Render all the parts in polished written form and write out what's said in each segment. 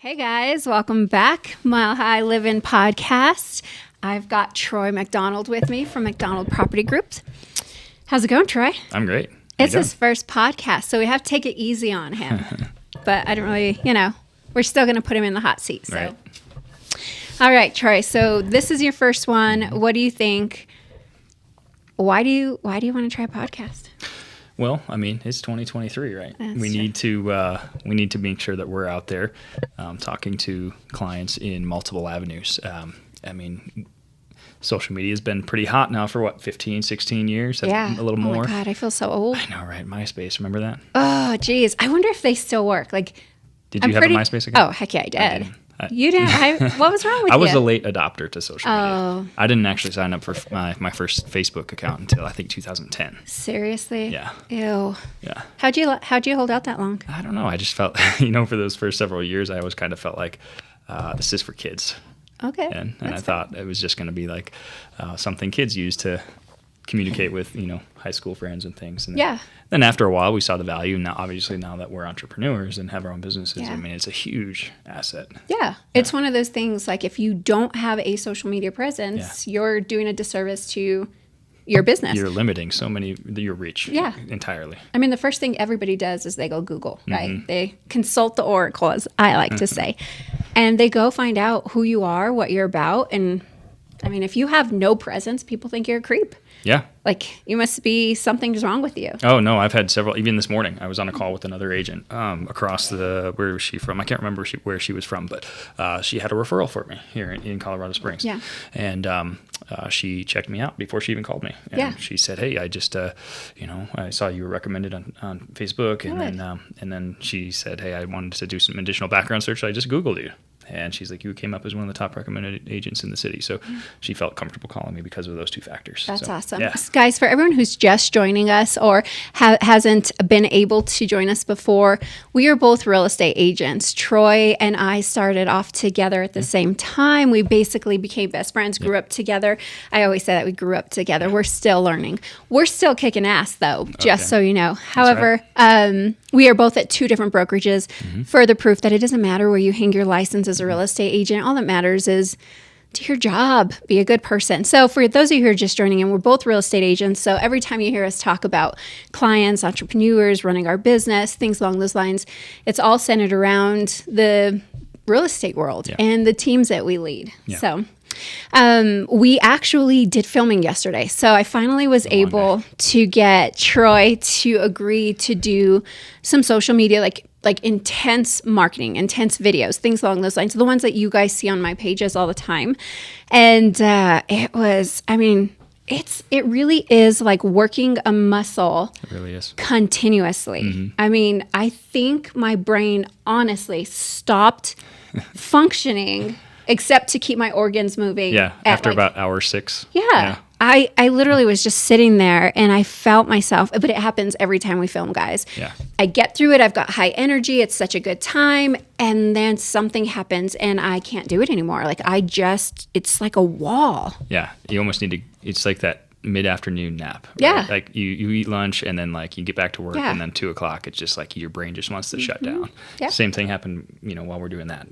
Hey guys, welcome back. Mile High Living Podcast. I've got Troy McDonald with me from McDonald Property Group. How's it going, Troy? I'm great. It's his first podcast, so we have to take it easy on him. But I don't really, we're still going to put him in the hot seat. So. Right. All right, Troy. So this is your first one. What do you think? Why do you want to try a podcast? Well, I mean, it's 2023, right? That's we true. need to make sure that we're out there talking to clients in multiple avenues. I mean, social media has been pretty hot now for 15, 16 years? Yeah. A little more. Oh my God, I feel so old. I know, right? MySpace, remember that? Oh, geez. I wonder if they still work. Did you have a MySpace account? Oh, heck yeah, I did. You didn't? What was wrong with you? I was a late adopter to social media. Oh. I didn't actually sign up for my first Facebook account until I think 2010. Seriously? Yeah. Ew. Yeah. How'd you hold out that long? I don't know. I just felt, for those first several years, I always kind of felt like this is for kids. Okay. And I thought it was just going to be like something kids use to communicate with, high school friends and things. And then after a while, we saw the value. Now, obviously, now that we're entrepreneurs and have our own businesses, Yeah. I mean, it's a huge asset. Yeah. It's one of those things, like if you don't have a social media presence, you're doing a disservice to your business. You're limiting your reach entirely. I mean, the first thing everybody does is they go Google, right? They consult the Oracle, as I like to say. And they go find out who you are, what you're about. And I mean, if you have no presence, people think you're a creep. Yeah. Like, you must be, something's wrong with you. Oh, no, I've had several. Even this morning, I was on a call with another agent across where was she from? I can't remember where she was from, but she had a referral for me here in Colorado Springs. Yeah. And she checked me out before she even called me. And she said, hey, I just, I saw you were recommended on Facebook. And then she said, hey, I wanted to do some additional background search. So I just Googled you. And she's like, you came up as one of the top recommended agents in the city. So she felt comfortable calling me because of those two factors. That's awesome. Yeah. Guys, for everyone who's just joining us or hasn't been able to join us before, we are both real estate agents. Troy and I started off together at the same time. We basically became best friends, grew up together. I always say that we grew up together. We're still learning. We're still kicking ass, though, just so you know. However, we are both at two different brokerages. Further proof that it doesn't matter where you hang your license as a real estate agent. All that matters is do your job, be a good person. So for those of you who are just joining in, we're both real estate agents. So every time you hear us talk about clients, entrepreneurs, running our business, things along those lines, it's all centered around the real estate world and the teams that we lead. Yeah. So we actually did filming yesterday. So I finally was able to get Troy to agree to do some social media, like intense marketing, intense videos, things along those lines. So the ones that you guys see on my pages all the time. And it really is like working a muscle. It really is. Continuously. I mean, I think my brain honestly stopped functioning except to keep my organs moving. Yeah, after about hour 6. Yeah. I literally was just sitting there and I felt myself, but it happens every time we film, guys. Yeah. I get through it. I've got high energy. It's such a good time. And then something happens and I can't do it anymore. It's like a wall. Yeah. You almost need to, it's like that mid-afternoon nap. Right? Yeah. Like you eat lunch and then like you get back to work and then 2:00, it's just like your brain just wants to shut down. Yeah. Same thing happened, while we're doing that.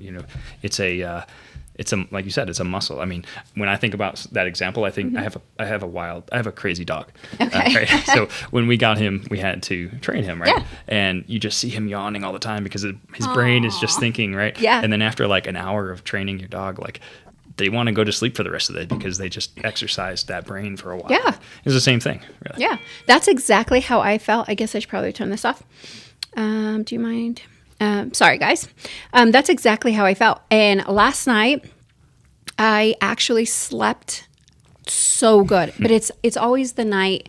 It's a like you said, it's a muscle. I mean, when I think about that example, I think I have a crazy dog. Okay. Right? So when we got him, we had to train him, right? Yeah. And you just see him yawning all the time because his brain is just thinking, right? Yeah. And then after like an hour of training your dog, like they want to go to sleep for the rest of the day because they just exercised that brain for a while. Yeah. It's the same thing, really. Yeah. That's exactly how I felt. I guess I should probably turn this off. Do you mind? Sorry, guys. That's exactly how I felt. And last night, I actually slept so good. But it's always the night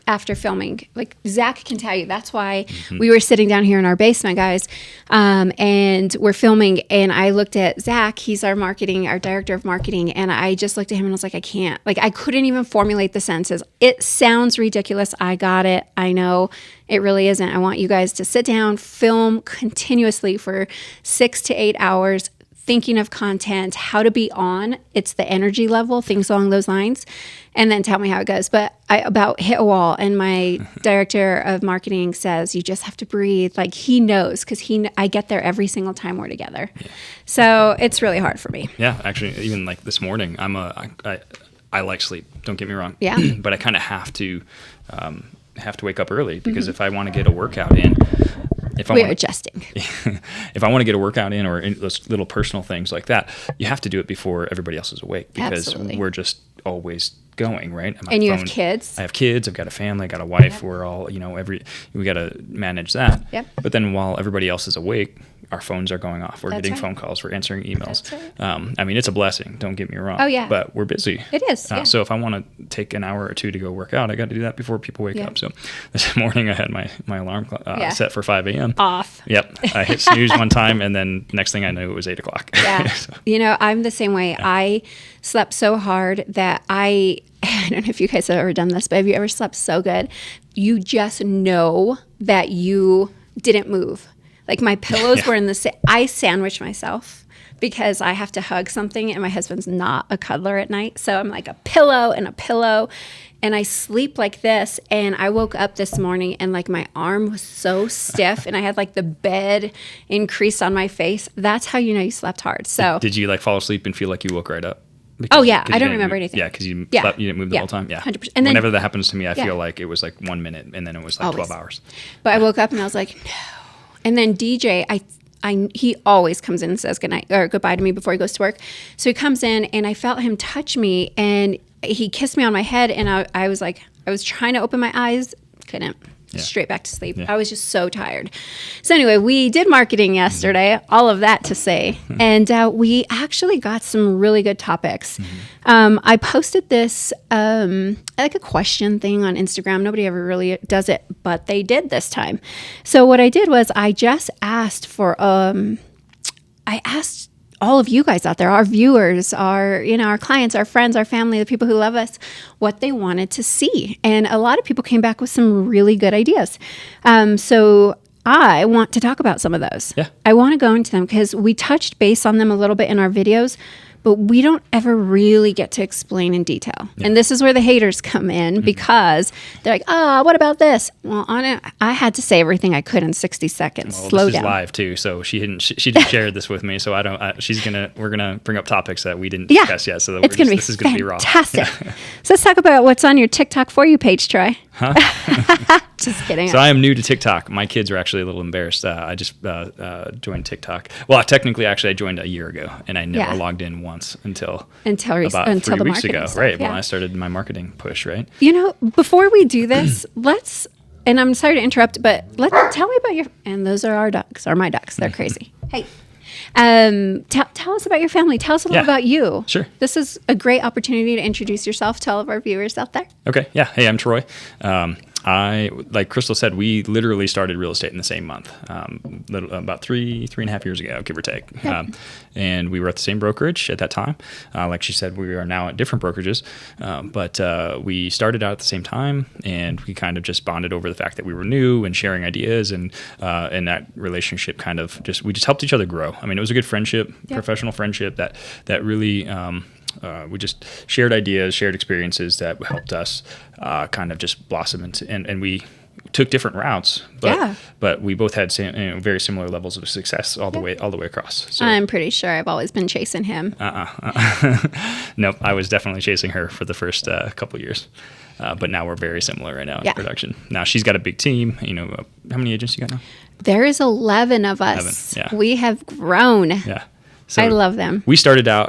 after filming. Like Zach can tell you, that's why we were sitting down here in our basement, guys, and we're filming. And I looked at Zach. He's our director of marketing. And I just looked at him and I was like, I can't. Like I couldn't even formulate the sentences. It sounds ridiculous. I got it. I know. It really isn't. I want you guys to sit down, film continuously for 6 to 8 hours, thinking of content, how to be on. It's the energy level, things along those lines, and then tell me how it goes. But I about hit a wall, and my director of marketing says, you just have to breathe. Like, he knows, because I get there every single time we're together. Yeah. So it's really hard for me. Yeah, actually, even like this morning, I like sleep. Don't get me wrong. Yeah. But I kind of have to wake up early, because if I want to get a workout in, we're adjusting. If I want to get a workout in, or in those little personal things like that, you have to do it before everybody else is awake, because Absolutely. we're just always going, right? And you have kids. I have kids. I've got a family. I got a wife. Yep. We're all, we got to manage that. Yep. But then while everybody else is awake, our phones are going off. We're That's getting right. phone calls. We're answering emails. That's right. I mean, it's a blessing. Don't get me wrong. Oh, yeah. But we're busy. It is. Yeah. So if I want to take an hour or two to go work out, I got to do that before people wake up. So this morning I had my alarm set for 5 a.m. Off. Yep. I hit snooze one time, and then next thing I knew, it was 8 o'clock. Yeah. So. I'm the same way. Yeah. I slept so hard that I don't know if you guys have ever done this, but have you ever slept so good? You just know that you didn't move. Like, my pillows were in I sandwich myself because I have to hug something, and my husband's not a cuddler at night. So I'm like a pillow, and I sleep like this. And I woke up this morning, and like my arm was so stiff, and I had like the bed increased on my face. That's how you know you slept hard. So did you like fall asleep and feel like you woke right up? Because, I don't remember anything. Yeah, because you didn't move the whole time. Yeah, 100%. And whenever that happens to me, I feel like it was like 1 minute, and then it was like Always. 12 hours. But I woke up and I was like, no. And then DJ, he always comes in and says goodnight or goodbye to me before he goes to work. So he comes in, and I felt him touch me, and he kissed me on my head, and I was like, I was trying to open my eyes, couldn't. Straight back to sleep. Yeah. I was just so tired. So anyway, we did marketing yesterday, all of that to say, and we actually got some really good topics. I posted this like a question thing on Instagram. Nobody ever really does it, but they did this time. So what I did was I just asked for I asked all of you guys out there, our viewers, our clients, our friends, our family, the people who love us, what they wanted to see. And a lot of people came back with some really good ideas. So I want to talk about some of those. Yeah. I want to go into them because we touched base on them a little bit in our videos, but we don't ever really get to explain in detail. Yeah. And this is where the haters come in because they're like, what about this? Well, I had to say everything I could in 60 seconds. Well, Slow this down. Is live too, so she didn't share this with me. So we're gonna bring up topics that we didn't discuss yet. So this is gonna be raw. Fantastic. So let's talk about what's on your TikTok For You page, Troy. Huh? Just kidding. So I am new to TikTok. My kids are actually a little embarrassed. I just joined TikTok. Well, technically, I joined a year ago, and I never logged in once until about 3 weeks ago. Stuff, right, when I started my marketing push, right? Before we do this, and I'm sorry to interrupt, but tell me about and those are our ducks, or my ducks. They're crazy. Hey. Tell us about your family. Tell us a little about you. Sure. This is a great opportunity to introduce yourself to all of our viewers out there. Okay. Yeah. Hey, I'm Troy. Like Krystal said, we literally started real estate in the same month, about three and a half years ago, give or take. Yep. And we were at the same brokerage at that time. Like she said, we are now at different brokerages, but we started out at the same time, and we kind of just bonded over the fact that we were new and sharing ideas, and that relationship we just helped each other grow. I mean, it was a good friendship, professional friendship that really. We just shared ideas, shared experiences that helped us kind of just blossom and we took different routes, but we both had very similar levels of success all the way across. So, I'm pretty sure I've always been chasing him. Nope, I was definitely chasing her for the first couple of years. But now we're very similar right now in production. Now she's got a big team. How many agents you got now? There is 11 of us. 11, we have grown. Yeah. So I love them.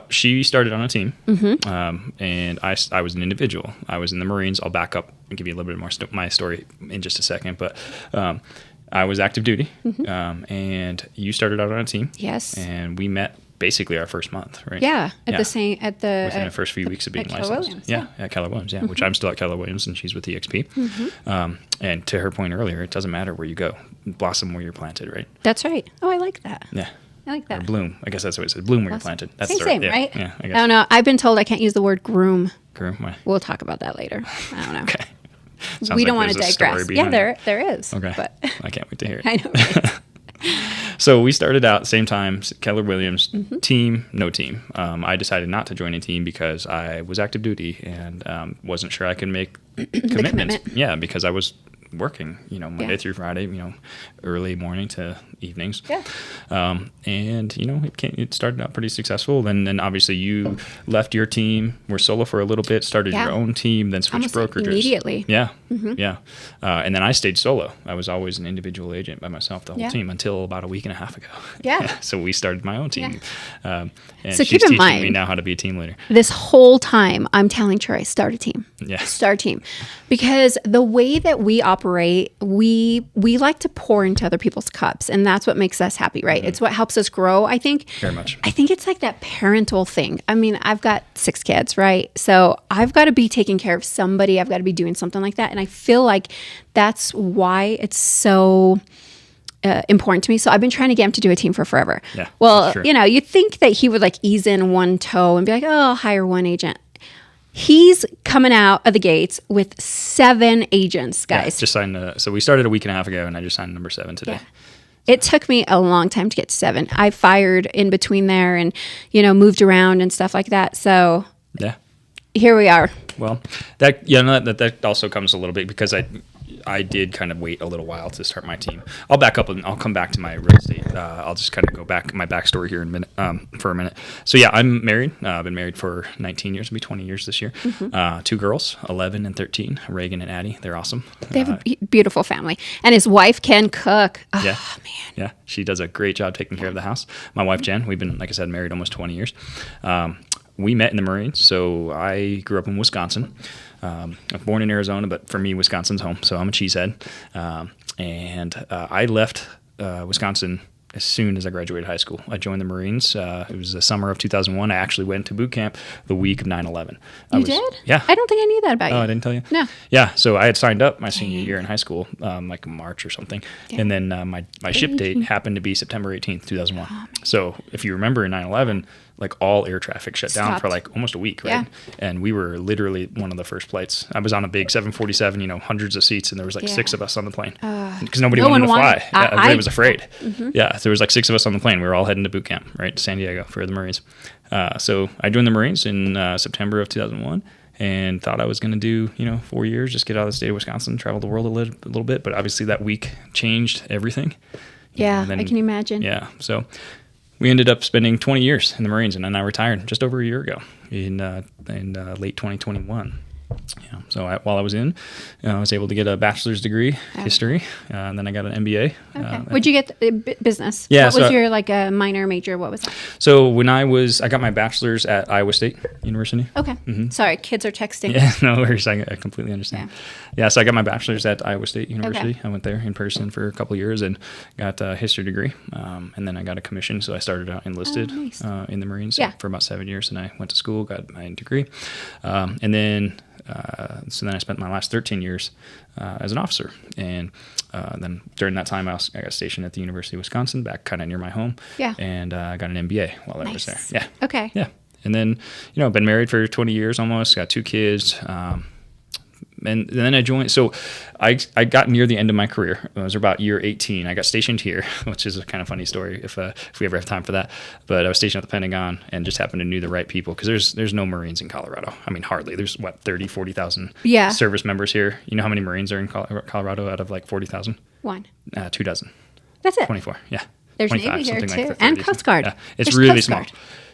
She started on a team, and I was an individual. I was in the Marines. I'll back up and give you a little bit more my story in just a second. But I was active duty, and you started out on a team. Yes. And we met basically our first month, right? Yeah, within the first few weeks of being licensed. At Keller Williams, which I'm still at Keller Williams, and she's with EXP. And to her point earlier, it doesn't matter where you go, blossom where you're planted, right? That's right. Oh, I like that. Yeah. I like that. Or bloom. I guess that's what it says. Bloom where you're planted. That's same, right? Yeah, I guess. I don't know. I've been told I can't use the word groom. Groom? Why? We'll talk about that later. I don't know. Okay. We don't want to digress. Yeah, there is. Okay. But I can't wait to hear it. I know. Right? So we started out same time, Keller Williams, team, no team. I decided not to join a team because I was active duty and wasn't sure I could make commitments. Yeah, because I was working, Monday through Friday, early morning to evenings. Yeah. And, it started out pretty successful. Then obviously you left your team, were solo for a little bit, started your own team, then switched brokerages. Immediately. Yeah. Yeah. And then I stayed solo. I was always an individual agent by myself, the whole team, until about a week and a half ago. Yeah. So we started my own team. And so she's keep in teaching mind, me now how to be a team leader. This whole time, I'm telling Troy, start a team. Yeah. Start a team. Because the way that we operate, we like to pour into other people's cups, and that's what makes us happy, right? It's what helps us grow, I think. Very much. I think it's like that parental thing. I mean, I've got 6 kids, right? So I've got to be taking care of somebody. I've got to be doing something like that. And I feel like that's why it's so important to me. So I've been trying to get him to do a team for forever. Yeah, well, sure. You'd think that he would like ease in one toe and be like, oh, I'll hire one agent. He's coming out of the gates with 7 agents, guys. Yeah, just signed. So we started a week and a half ago, and I just signed number 7 today. Yeah. It took me a long time to get to 7. I fired in between there and, moved around and stuff like that. So yeah, here we are. Well, that also comes a little bit because I did kind of wait a little while to start my team. I'll back up and I'll come back to my real estate. I'll just kind of go back my backstory here for a minute. So yeah, I'm married. I've been married for 19 years. It'll be 20 years this year. 2 girls, 11 and 13, Reagan and Addie. They're awesome. They have a beautiful family. And his wife can cook. Oh, yeah. man. Yeah, she does a great job taking care of the house. My wife, Jen, we've been, like I said, married almost 20 years. We met in the Marines. So I grew up in Wisconsin. I was born in Arizona, but for me, Wisconsin's home. So I'm a cheesehead. And I left Wisconsin as soon as I graduated high school. I joined the Marines. It was the summer of 2001. I actually went to boot camp the week of 9/11. You did? Yeah. I don't think I knew that about you. Oh, I didn't tell you? No. Yeah, so I had signed up my senior year in high school, like March or something. Yeah. And then my ship date happened to be September 18th, 2001. Oh, so if you remember in 9/11, like all air traffic shut down for like almost a week, right? Yeah. And we were literally one of the first flights. I was on a big 747, hundreds of seats, and there was like 6 of us on the plane because nobody wanted to fly. Everybody was afraid. Yeah, so there was like 6 of us on the plane. We were all heading to boot camp, right, to San Diego for the Marines. So I joined the Marines in September of 2001. And thought I was going to do, 4 years, just get out of the state of Wisconsin, travel the world a little bit. But obviously that week changed everything. Yeah, I can imagine. Yeah, so we ended up spending 20 years in the Marines, and then I retired just over a year ago in late 2021. Yeah, so while I was in, I was able to get a bachelor's degree, history, and then I got an MBA. Okay. Would you get business? Yeah. What was your minor major? What was that? So when I got my bachelor's at Iowa State University. Okay. Sorry, kids are texting. Yeah, no worries. I completely understand. Yeah, so I got my bachelor's at Iowa State University. Okay. I went there in person for a couple of years and got a history degree. And then I got a commission, so I started out enlisted in the Marines for about 7 years, and I went to school, got my degree, and then. So then I spent my last 13 years as an officer. And then during that time, I got stationed at the University of Wisconsin, back kind of near my home. Yeah. And I got an MBA while I was there. Yeah. Okay. Yeah. And then, been married for 20 years almost, got 2 kids. And then I joined. So I got near the end of my career. It was about year 18. I got stationed here, which is a kind of funny story if we ever have time for that. But I was stationed at the Pentagon and just happened to know the right people because there's no Marines in Colorado. I mean, hardly. There's 40,000 service members here. You know how many Marines are in Colorado out of like 40,000? 1. 2 dozen. That's it. 24. Yeah. There's Navy here too, and Coast Guard. Yeah. It's really small.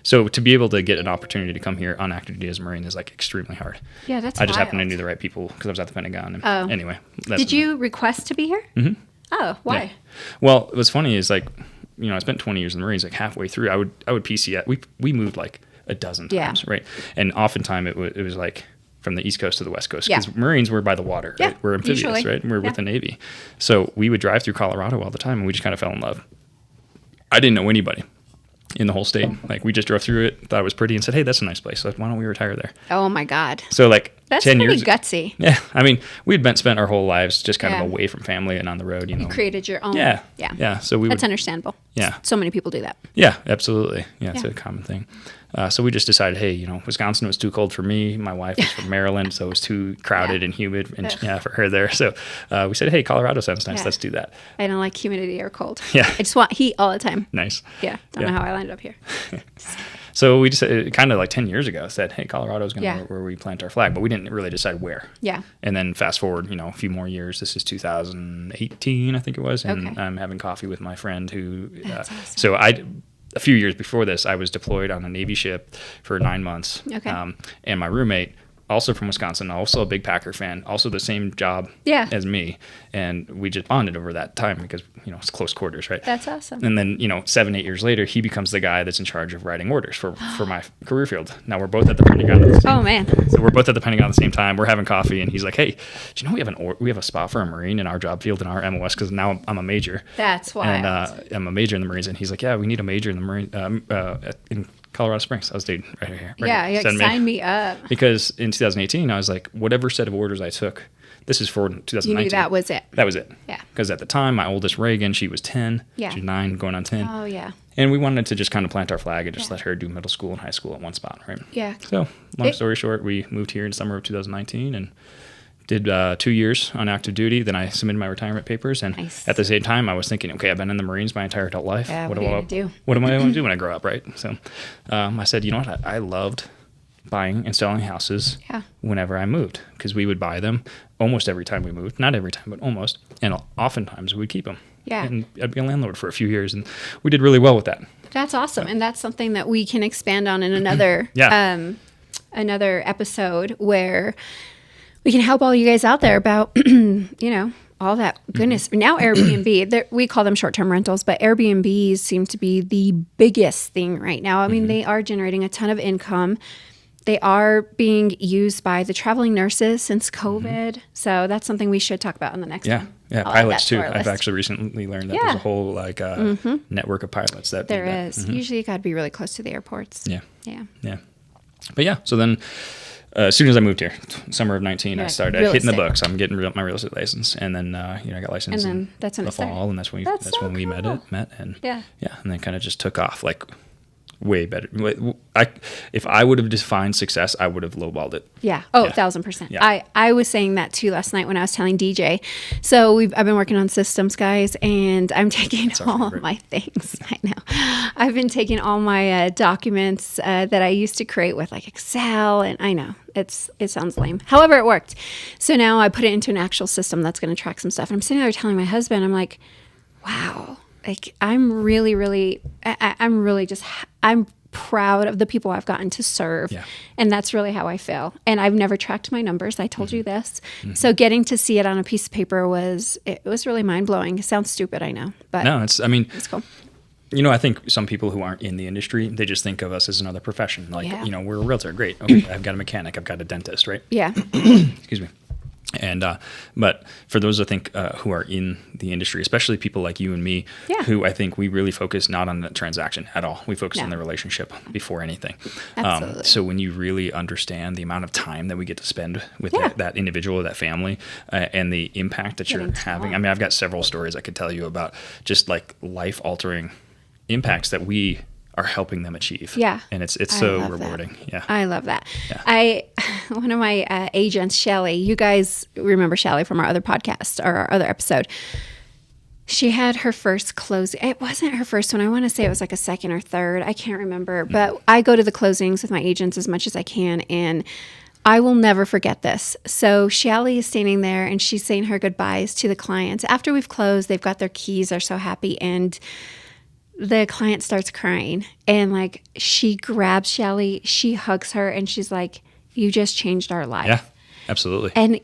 So to be able to get an opportunity to come here on active duty as a Marine is like extremely hard. Yeah, that's I just happened to know the right people because I was at the Pentagon. And anyway. Did you request to be here? Mm-hmm. Oh, why? Yeah. Well, what's funny is like, I spent 20 years in the Marines. Like halfway through, I would PCS. We moved like a dozen times, right? And oftentimes it was like from the East Coast to the West Coast because Marines were by the water. Right? We're amphibious, usually. Right? And we're with the Navy. So we would drive through Colorado all the time, and we just kind of fell in love. I didn't know anybody in the whole state. Like we just drove through it, thought it was pretty, and said, "Hey, that's a nice place. Like, why don't we retire there?" Oh my God! So like That's 10 pretty years. gutsy. Yeah. I mean, we'd spent our whole lives just kind Yeah. of away from family and on the road, you know. You created your own. Yeah. Yeah. Yeah. So we That's would, understandable. Yeah. So many people do that. yeah, absolutely. Yeah, it's Yeah. a common thing. So we just decided, hey, you know, Wisconsin was too cold for me. My wife is from Maryland, so it was too crowded Yeah. and humid and Ugh. for her there. So we said, hey, Colorado sounds nice. Yeah. Let's do that. I don't like humidity or cold. Yeah. I just want heat all the time. Nice. Yeah. Don't Yeah. know how I landed up here. So we just kind of like 10 years ago said, hey, Colorado is going to Yeah. be where we plant our flag, but we didn't really decide where. Yeah. And then fast forward, you know, a few more years. This is 2018, I think it was. And Okay. I'm having coffee with my friend who. That's awesome. So a few years before this, I was deployed on a Navy ship for 9 months. Okay. And my roommate, also from Wisconsin, also a big Packer fan, also the same job Yeah. as me. And we just bonded over that time because, you know, it's close quarters, right? That's awesome. And then, you know, 7-8 years later, he becomes the guy that's in charge of writing orders for my career field. Now we're both at the Pentagon at the same Oh, man. So we're both at the Pentagon at the same time. We're having coffee, and he's like, "Hey, do you know we have a spot for a Marine in our job field in our MOS because now I'm a major." That's wild. And I'm a major in the Marines, and he's like, "Yeah, we need a major in the Marine in Colorado Springs." I was, dude, right here. Right yeah. here. Like, sign me up. Because in 2018, I was like, whatever set of orders I took, this is for 2019. You knew that was it. That was it. Yeah. Because at the time, my oldest Reagan, she was 10. Yeah. She was 9, going on 10. Oh, yeah. And we wanted to just kind of plant our flag and just let her do middle school and high school at one spot, right? Yeah. So, long story short, we moved here in summer of 2019 and did 2 years on active duty. Then I submitted my retirement papers. And Nice. at the same time, I was thinking, okay, I've been in the Marines my entire adult life. Yeah, what what are you gonna do? What am I going to do when I grow up, right? So I said, you know what? I loved buying and selling houses Yeah. whenever I moved because we would buy them almost every time we moved. Not every time, but almost. And oftentimes we would keep them. Yeah. And I'd be a landlord for a few years, and we did really well with that. That's awesome. And that's something that we can expand on in another Yeah. another episode where we can help all you guys out there about, you know, all that goodness. Now Airbnb, we call them short-term rentals, but Airbnbs seem to be the biggest thing right now. I mean, they are generating a ton of income. They are being used by the traveling nurses since COVID. So that's something we should talk about in the next Yeah. one. Yeah. I'll add Pilots that to too. our I've list. actually recently learned that Yeah. there's a whole network of pilots that do There that. is. Usually you got to be really close to the airports. Yeah. Yeah. Yeah. But yeah, so then as soon as I moved here, summer of 19, You're I like, started real hitting the estate. books. I'm getting my real estate license. And then, you know, I got licensed And then in that's when the it started. fall. And that's when That's so we cool. met. And Yeah. and then kind of just took off like way better. If I would have defined success, I would have lowballed it. Yeah. Oh, Yeah. 1,000%. Yeah. I was saying that too last night when I was telling DJ. So I've been working on systems, guys, and I'm taking our all of favorite. my things. I know. I've been taking all my documents that I used to create with like Excel, and I know it sounds lame. However, it worked. So now I put it into an actual system that's going to track some stuff. And I'm sitting there telling my husband, I'm like, wow. Like I'm really I'm proud of the people I've gotten to serve. Yeah. And that's really how I feel. And I've never tracked my numbers. I told you this. So getting to see it on a piece of paper was really mind blowing. It sounds stupid, I know, but No, it's cool. You know, I think some people who aren't in the industry, they just think of us as another profession. Like, Yeah. you know, we're a realtor. Great. Okay. I've got a mechanic. I've got a dentist, right? Yeah. Excuse me. And but for those I think who are in the industry, especially people like you and me, Yeah. who I think we really focus not on the transaction at all. We focus on No. the relationship before anything. Absolutely. So when you really understand the amount of time that we get to spend with Yeah. that individual, that family, and the impact that Getting you're to having. know. I mean, I've got several stories I could tell you about just like life-altering impacts that we are helping them achieve. Yeah. And it's I so love that. rewarding. Yeah. I love that. Yeah. One of my agents, Shelly, you guys remember Shelly from our other podcast or our other episode. She had her first closing. It wasn't her first one. I want to say it was like a second or third. I can't remember. But I go to the closings with my agents as much as I can. And I will never forget this. So Shelly is standing there and she's saying her goodbyes to the clients. After we've closed, they've got their keys. They're so happy. And the client starts crying and like she grabs Shelly, she hugs her and she's like, you just changed our life. Yeah, absolutely. And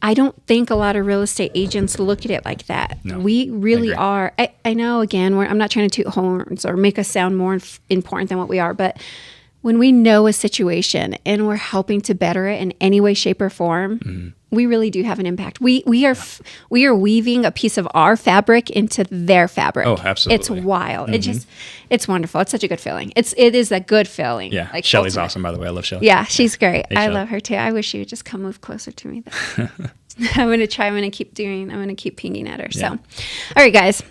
I don't think a lot of real estate agents look at it like that. No, We really agree. are. I know, again, I'm not trying to toot horns or make us sound more important than what we are, but when we know a situation and we're helping to better it in any way, shape, or form, we really do have an impact. We are weaving a piece of our fabric into their fabric. Oh, absolutely. It's wild. It's wonderful. It's such a good feeling. It is a good feeling. Yeah. Like Shelly's ultimate. awesome, by the way. I love Shelly. Yeah, she's great. Hey, I Shelly. love her too. I wish she would just come move closer to me. I'm going to try. I'm going to keep pinging at her. Yeah. So, all right, guys.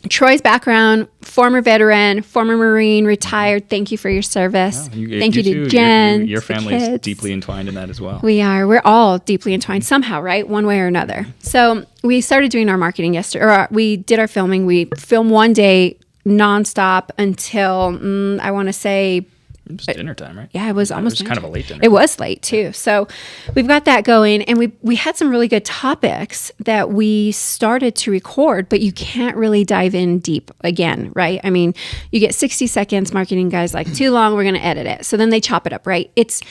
Troy's background, former veteran, former Marine, retired. Thank you for your service. Well, Thank you to too. Jen. Your to the family is kids. deeply entwined in that as well. We are. We're all deeply entwined somehow, right? One way or another. So we started doing our marketing yesterday, or we did our filming. We filmed one day nonstop until, I want to say, It was dinner time, right? yeah, it was almost kind of a late dinner. It was late too. So we've got that going, and we had some really good topics that we started to record, but you can't really dive in deep again, right? I mean, you get 60 seconds, marketing guys like too long, we're going to edit it. So then they chop it up, right? It's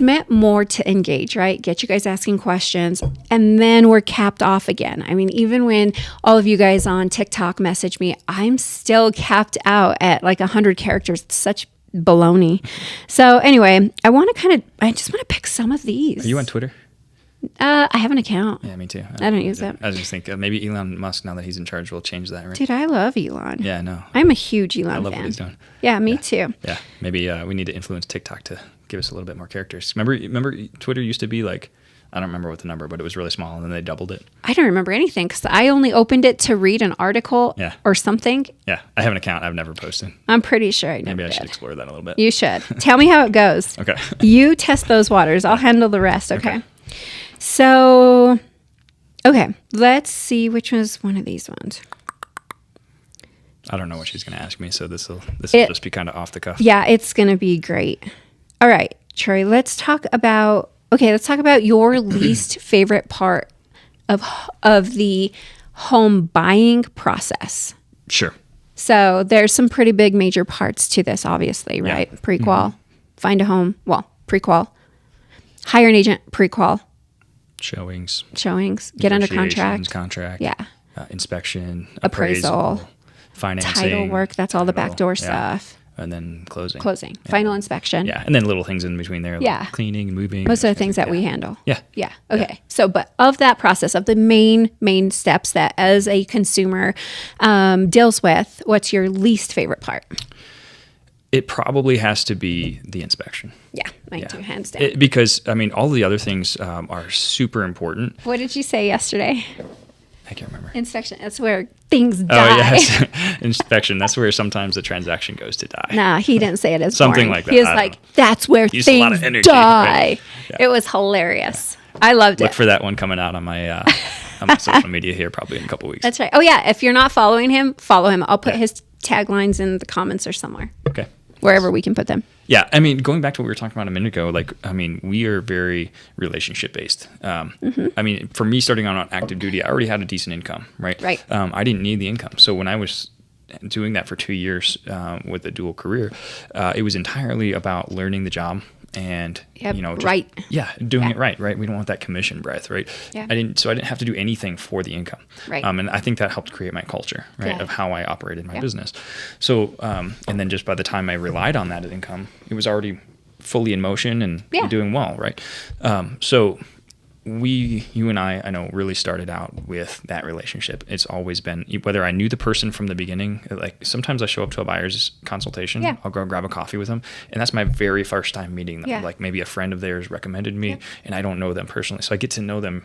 meant more to engage, right? Get you guys asking questions, and then we're capped off again. I mean, even when all of you guys on TikTok message me, I'm still capped out at like 100 characters. It's such baloney. So anyway, I just want to pick some of these. Are you on Twitter? I have an account. Yeah, me too. I don't use it. I just think maybe Elon Musk, now that he's in charge, will change that, right? Dude, I love Elon. Yeah, I know. I'm a huge Elon I love fan. what he's doing. Yeah, me too. Yeah, maybe we need to influence TikTok to give us a little bit more characters. Remember Twitter used to be like, I don't remember what the number, but it was really small, and then they doubled it. I don't remember anything because I only opened it to read an article or something. Yeah, I have an account. I've never posted. I'm pretty sure I never Maybe I did. should explore that a little bit. You should. Tell me how it goes. Okay. You test those waters. I'll handle the rest, okay? So, okay, let's see which was one of these ones. I don't know what she's going to ask me, so this will just be kind of off the cuff. Yeah, it's going to be great. All right, Troy, let's talk about your least favorite part of the home buying process. Sure. So there's some pretty big major parts to this, obviously, right? Yeah. Pre-qual, find a home, pre-qual, hire an agent, pre-qual, Showings, get under negotiations, contract. contract, Yeah. inspection, Appraisal, financing, title work, that's all the backdoor stuff. and then closing. Yeah. Final inspection. Yeah, and then little things in between there, like cleaning, moving. Most of the things that we handle. Yeah. Yeah. Okay. Yeah. So, but of that process, of the main steps that as a consumer deals with, what's your least favorite part? It probably has to be the inspection. Yeah, mine too, hands down. Because, I mean, all the other things are super important. What did you say yesterday? I can't remember. Inspection. That's where things die. Oh, yes. Inspection. That's where sometimes the transaction goes to die. Nah, he didn't say it as Something boring. like that. He was like, that's where Used a lot of things energy, die. right? Yeah. It was hilarious. I loved Look it. for that one coming out on my social media here probably in a couple weeks. That's right. Oh, yeah. If you're not following him, follow him. I'll put his taglines in the comments or somewhere. Okay. Wherever we can put them. Yeah, I mean, going back to what we were talking about a minute ago, we are very relationship based. I mean, for me starting on active duty, I already had a decent income, right? Right. I didn't need the income. So when I was doing that for 2 years with a dual career, it was entirely about learning the job and doing it right. We don't want that commission breath, right? Yeah. I didn't have to do anything for the income. Right. And I think that helped create my culture, right, Yeah. of how I operated my business. So, and then just by the time I relied on that income, it was already fully in motion and doing well, right? So you and I know, really started out with that relationship. It's always been, whether I knew the person from the beginning, like sometimes I show up to a buyer's consultation, I'll go grab a coffee with them, and that's my very first time meeting them. Like maybe a friend of theirs recommended me, and I don't know them personally, so I get to know them,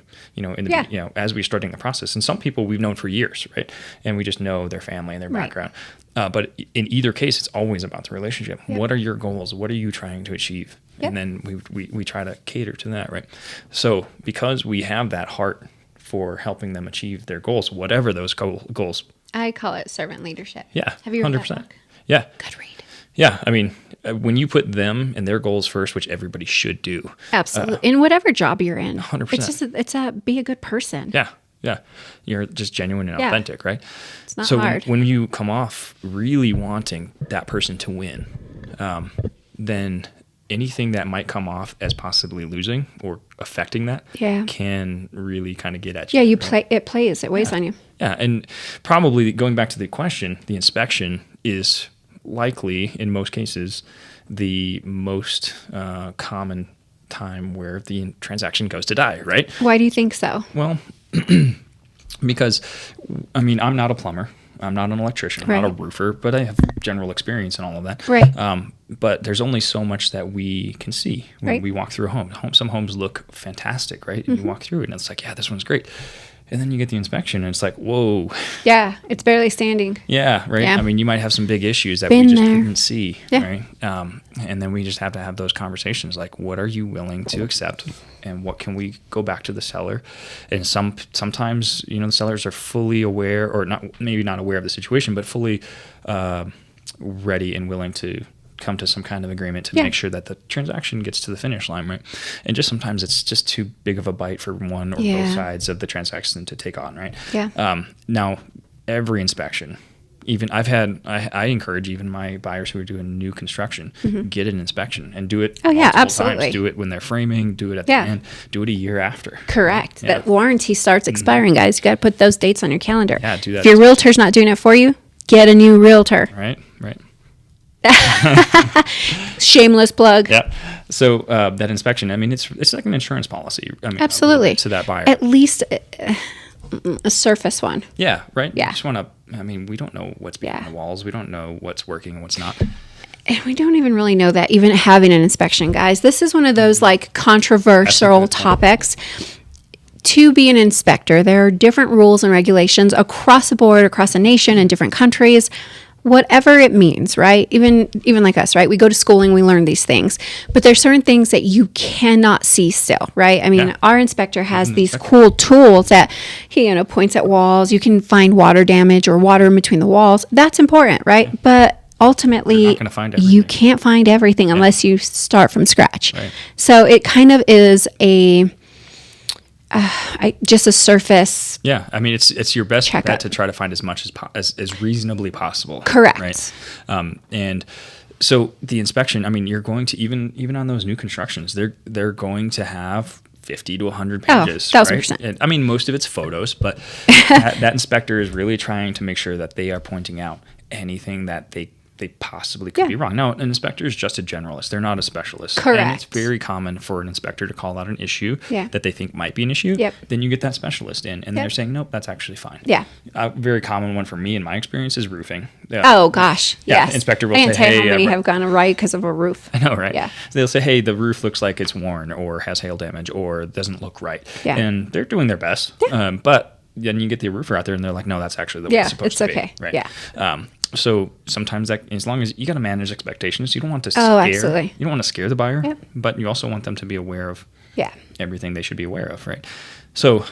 as we're starting the process. And some people we've known for years, right? And we just know their family and their background. But in either case, it's always about the relationship. What are your goals? What are you trying to achieve? And then we try to cater to that, right? So because we have that heart for helping them achieve their goals, whatever those goals. I call it servant leadership. Yeah. Have you read 100%. that book? Yeah. Good read. Yeah. I mean, when you put them and their goals first, which everybody should do. Absolutely. In whatever job you're in. 100%. It's be a good person. Yeah. Yeah. You're just genuine and authentic, right? It's not so hard. When you come off really wanting that person to win, then anything that might come off as possibly losing or affecting that can really kind of get at you. Yeah, right? it weighs on you. Yeah, and probably going back to the question, the inspection is likely, in most cases, the most common time where the transaction goes to die, right? Why do you think so? Well, because, I mean, I'm not a plumber. I'm not an electrician. I'm not a roofer, but I have general experience in all of that. Right. But there's only so much that we can see when we walk through a home. Some homes look fantastic, right? And you walk through it and it's like, yeah, this one's great. And then you get the inspection and it's like, whoa. Yeah, it's barely standing. Yeah, right. Yeah. I mean, you might have some big issues that we just couldn't see, right? And then we just have to have those conversations like, what are you willing to accept? And what can we go back to the seller? And sometimes, you know, the sellers are fully aware, or maybe not aware of the situation, but fully ready and willing to come to some kind of agreement to make sure that the transaction gets to the finish line, right? And just sometimes it's just too big of a bite for one or both sides of the transaction to take on, right? Yeah. Now, every inspection, even I encourage even my buyers who are doing new construction, get an inspection and do it absolutely. times. Do it when they're framing, do it at the end, do it a year after. Correct. That warranty starts expiring, guys. You got to put those dates on your calendar. Yeah, do that. If your realtor's not doing it for you, get a new realtor. Right. Shameless plug. Yeah. So that inspection, I mean, it's like an insurance policy. I mean, absolutely. To that buyer. At least a surface one. Yeah. Right. Yeah. You just want to. I mean, we don't know what's behind the walls. We don't know what's working and what's not. And we don't even really know that, even having an inspection, guys. This is one of those like controversial topics. To be an inspector, there are different rules and regulations across the board, across the nation, in different countries. Whatever it means, right? Even like us, right? We go to schooling, we learn these things, but there's certain things that you cannot see still, right? I mean, our inspector has these cool tools that he, points at walls. You can find water damage or water in between the walls. That's important, right? Yeah. But ultimately, you can't find everything unless you start from scratch. Right. So it kind of is just a surface. Yeah, I mean, it's your best bet to try to find as much as reasonably possible. Correct. Right. And so the inspection, I mean, you're going to even on those new constructions, they're going to have 50 to 100 pages. 1,000%. Right? I mean, most of it's photos, but that inspector is really trying to make sure that they are pointing out anything that they possibly could be wrong. Now, an inspector is just a generalist. They're not a specialist. Correct. And it's very common for an inspector to call out an issue that they think might be an issue. Yep. Then you get that specialist in, and they're saying, nope, that's actually fine. Yeah. A very common one for me in my experience is roofing. Oh, gosh. Yeah. Yes. Inspector will say, hey. I can't tell you how many have gone awry because of a roof. I know, right? Yeah. So they'll say, hey, the roof looks like it's worn or has hail damage or doesn't look right. Yeah. And they're doing their best. Yeah. But then you get the roofer out there, and they're like, no, that's actually the way it's supposed to be. Yeah, it's okay. Right? Yeah. So sometimes that, as long as you got to manage expectations, you don't want to scare. Absolutely. You don't want to scare the buyer, but you also want them to be aware of everything they should be aware of, right? So,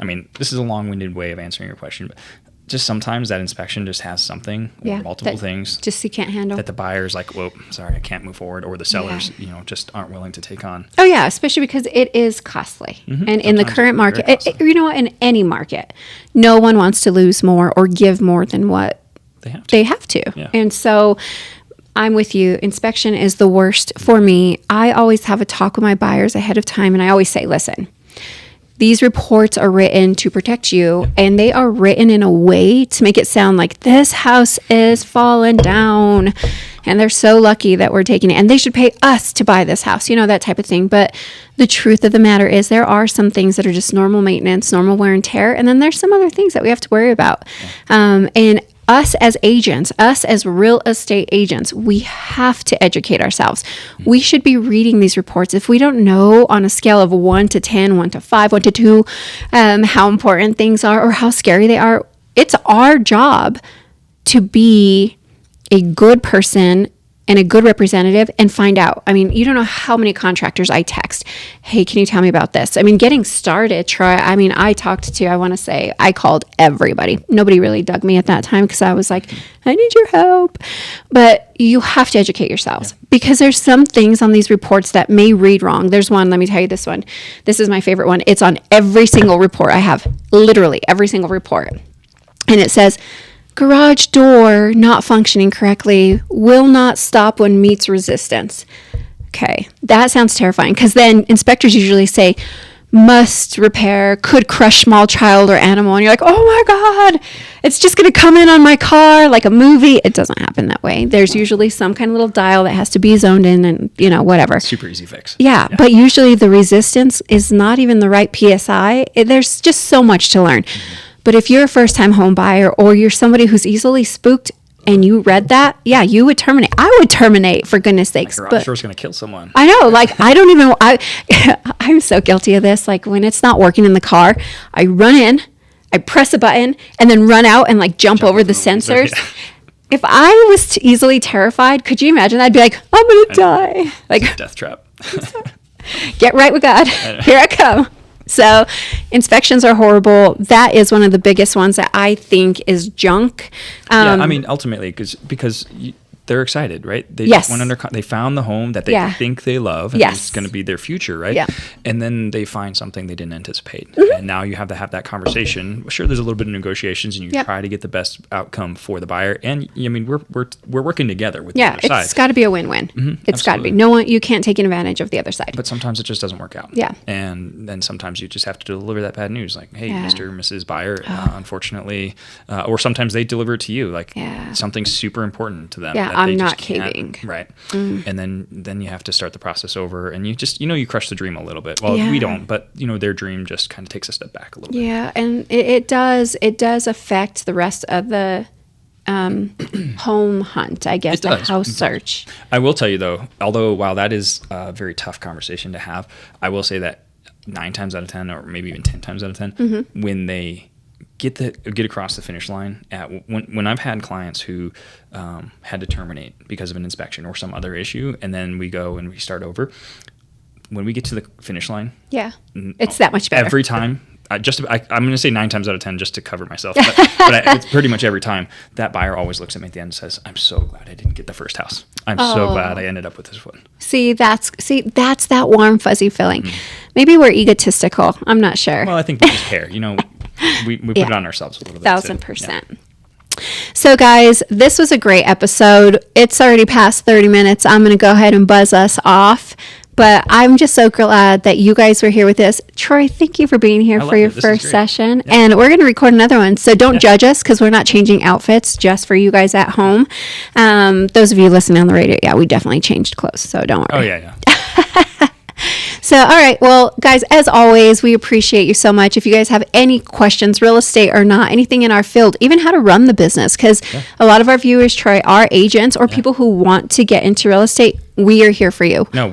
I mean, this is a long-winded way of answering your question, but just sometimes that inspection just has something or multiple things just you can't handle that the buyer's like, whoa, sorry, I can't move forward, or the sellers, just aren't willing to take on. Oh yeah, especially because it is costly, and sometimes in the current market, in any market, no one wants to lose more or give more than what they have to. Yeah. And so I'm with you. Inspection is the worst for me. I always have a talk with my buyers ahead of time, and I always say, listen, these reports are written to protect you, and they are written in a way to make it sound like this house is falling down and they're so lucky that we're taking it and they should pay us to buy this house, that type of thing. But the truth of the matter is there are some things that are just normal maintenance, normal wear and tear, and then there's some other things that we have to worry about. And us as agents, us as real estate agents, we have to educate ourselves. We should be reading these reports. If we don't know on a scale of 1 to 10, 1 to 5, 1 to 2, how important things are or how scary they are, it's our job to be a good person and a good representative and find out. I mean, you don't know how many contractors I text. Hey, can you tell me about this? I mean, getting started, I called everybody. Nobody really dug me at that time because I was like, I need your help. But you have to educate yourselves because there's some things on these reports that may read wrong. There's one, let me tell you this one. This is my favorite one. It's on every single report I have, literally every single report. And it says, garage door not functioning correctly, will not stop when meets resistance. Okay, that sounds terrifying because then inspectors usually say, must repair, could crush small child or animal. And you're like, oh my God, it's just going to come in on my car like a movie. It doesn't happen that way. There's usually some kind of little dial that has to be zoned in and, whatever. Super easy fix. Yeah. But usually the resistance is not even the right PSI. There's just so much to learn. But if you're a first time home buyer or you're somebody who's easily spooked, and you read that, yeah, you would terminate. I would terminate, for goodness sakes. Like, garage door's going to kill someone. I know. Like, I'm so guilty of this. Like, when it's not working in the car, I run in, I press a button, and then run out and, like, jump over the sensors. Yeah. If I was easily terrified, could you imagine? I'd be like, I'm going to die. Like, death trap. Get right with God. Here I come. So inspections are horrible. That is one of the biggest ones that I think is junk. Ultimately, because they're excited, right? They yes. went they found the home that they think they love, and yes. it's going to be their future, right? Yeah. And then they find something they didn't anticipate, mm-hmm. and now you have to have that conversation. Sure, there's a little bit of negotiations, and you yep. try to get the best outcome for the buyer. And we're working together with the other side. It's got to be a win-win. Mm-hmm, it's got to be. No one, you can't take advantage of the other side. But sometimes it just doesn't work out. Yeah. And then sometimes you just have to deliver that bad news, like, hey, yeah. Mr. or Mrs. Buyer, unfortunately, or sometimes they deliver it to you, like something super important to them. Yeah, that I'm they not just can't. Right. Mm. And then you have to start the process over, and you just, you crush the dream a little bit. Well, we don't, but their dream just kind of takes a step back a little bit. Yeah. And it does affect the rest of the home hunt, I guess, the house search. I will tell you though, although while that is a very tough conversation to have, I will say that 9 times out of 10, or maybe even 10 times out of 10, mm-hmm. when they get across the finish line when I've had clients who had to terminate because of an inspection or some other issue, and then we go and we start over. When we get to the finish line, it's that much better every time. I'm going to say 9 times out of 10 just to cover myself, but it's pretty much every time that buyer always looks at me at the end and says, "I'm so glad I didn't get the first house. I'm so glad I ended up with this one." See, that's that warm fuzzy feeling. Mm-hmm. Maybe we're egotistical. I'm not sure. Well, I think we just care. We put it on ourselves a little bit. 1,000%. Yeah. So guys, this was a great episode. It's already past 30 minutes. I'm going to go ahead and buzz us off. But I'm just so glad that you guys were here with us. Troy, thank you for being here for your first session. Yeah. And we're going to record another one. So don't judge us, because we're not changing outfits just for you guys at home. Those of you listening on the radio, we definitely changed clothes. So don't worry. Oh, yeah. So, all right. Well, guys, as always, we appreciate you so much. If you guys have any questions, real estate or not, anything in our field, even how to run the business, because a lot of our viewers, Troy, are agents or people who want to get into real estate. We are here for you. No,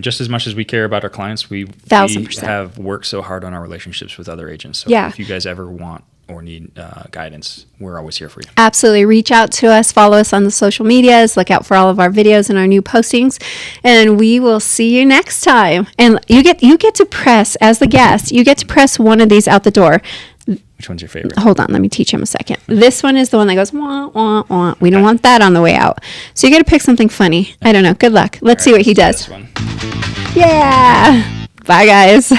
just as much as we care about our clients, we 1,000%. have worked so hard on our relationships with other agents. So if you guys ever want or need guidance, we're always here for you. Absolutely. Reach out to us. Follow us on the social medias. Look out for all of our videos and our new postings. And we will see you next time. And you get to press, as the guest, you get to press one of these out the door. Which one's your favorite? Hold on. Let me teach him a second. This one is the one that goes, wah, wah, wah. We don't want that on the way out. So you got to pick something funny. I don't know. Good luck. Let's see what he does. This one. Yeah. Bye, guys.